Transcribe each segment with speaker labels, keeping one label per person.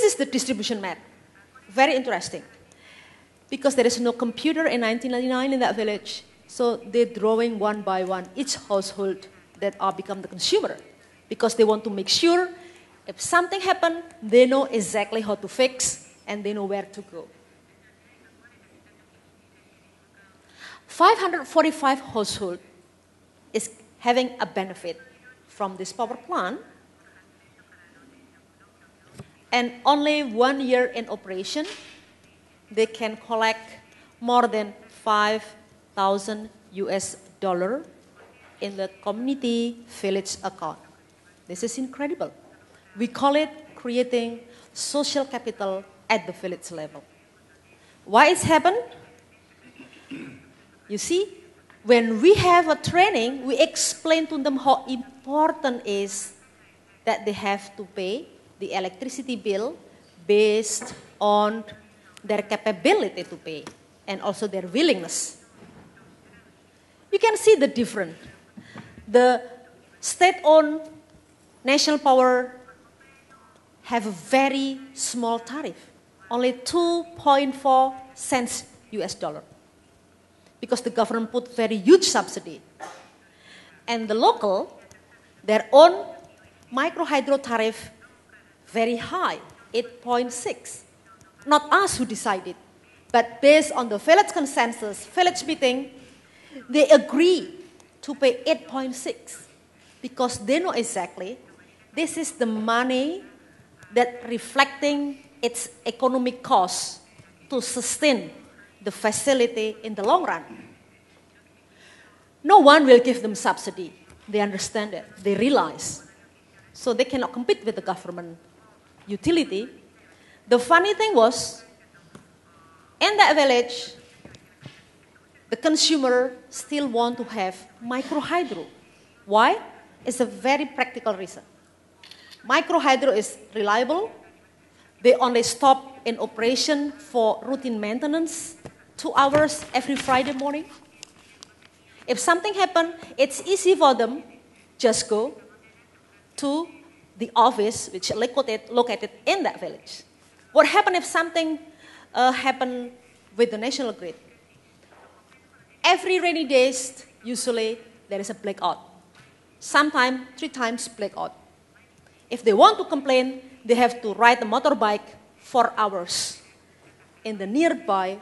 Speaker 1: is the distribution map. Very interesting. Because there is no computer in 1999 in that village, so they're drawing one by one each household that are become the consumer. Because they want to make sure if something happens, they know exactly how to fix and they know where to go. 545 households is having a benefit from this power plant. And only 1 year in operation, they can collect more than $5,000 in the community village account. This is incredible. We call it creating social capital at the village level. Why it's happened? You see, when we have a training, we explain to them how important it is that they have to pay the electricity bill based on their capability to pay and also their willingness. You can see the difference. The state-owned national power have a very small tariff, only 2.4 cents US dollar, because the government put very huge subsidy. And the local, their own microhydro tariff, very high, 8.6. Not us who decided, but based on the village consensus, village meeting, they agree to pay 8.6 because they know exactly this is the money that reflecting its economic cost to sustain the facility in the long run. No one will give them subsidy. They understand it. They realize. So they cannot compete with the government utility. The funny thing was, in that village, the consumer still want to have microhydro. Why? It's a very practical reason. Microhydro is reliable. They only stop in operation for routine maintenance, 2 hours every Friday morning. If something happens, it's easy for them, just go to the office which is located in that village. What happens if something happens with the national grid? Every rainy days, usually there is a blackout. Sometimes 3 times blackout. If they want to complain, they have to ride a motorbike 4 hours in the nearby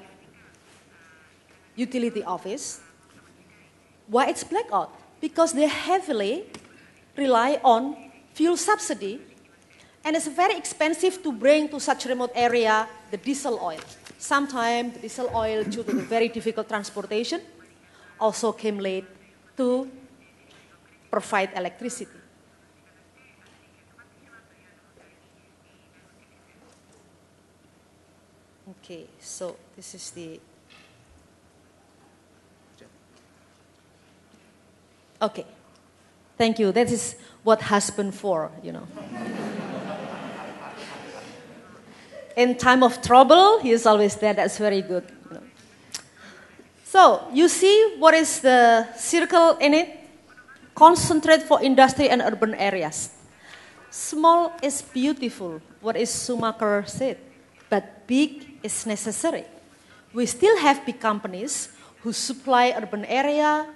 Speaker 1: utility office. Why it's blackout? Because they heavily rely on fuel subsidy, and it's very expensive to bring to such remote area the diesel oil. Sometimes the diesel oil, due to the very difficult transportation, also came late to provide electricity. Okay, so this is the... Okay, thank you. That is what husband for, you know. In time of trouble, he is always there. That's very good. You know. So you see what is the circle in it? Concentrate for industry and urban areas. Small is beautiful, what is Schumacher said, but big is necessary. We still have big companies who supply urban area,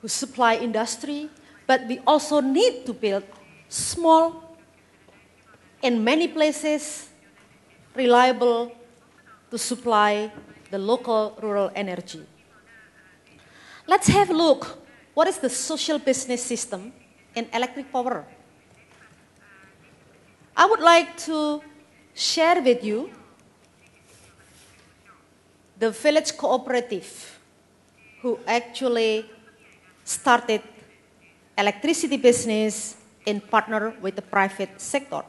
Speaker 1: who supply industry, but we also need to build small, in many places, reliable to supply the local rural energy. Let's have a look. What is the social business system in electric power? I would like to share with you the village cooperative who actually started electricity business in partner with the private sector.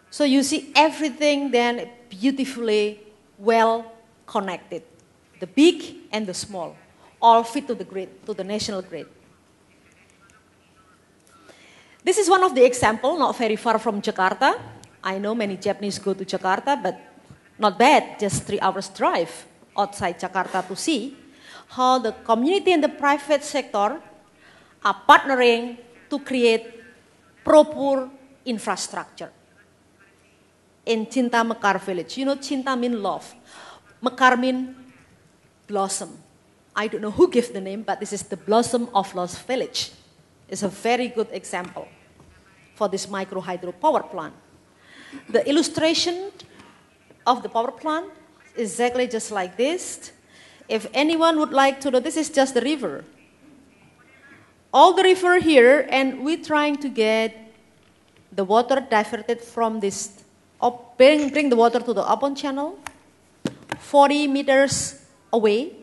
Speaker 1: So you see everything then beautifully well connected. The big and the small, all fit to the grid, to the national grid. This is one of the examples, not very far from Jakarta. I know many Japanese go to Jakarta, but not bad, just 3 hours drive outside Jakarta to see how the community and the private sector are partnering to create proper infrastructure. in Cinta Mekar village. You know, Cinta means love. Mekar means blossom. I don't know who gave the name, but this is the blossom of love village. It's a very good example for this micro hydro power plant. The illustration of the power plant is exactly just like this. If anyone would like to know, this is just the river. All the river here, and we're trying to get the water diverted from this, bring the water to the open channel, 40 meters away,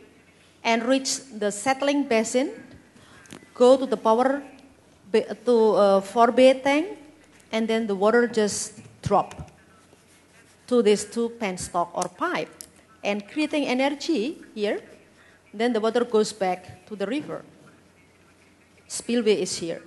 Speaker 1: and reach the settling basin, go to the power, to 4 bay tank, and then the water just drop to these 2 penstock or pipe, and creating energy here. Then the water goes back to the river. Spillway is here.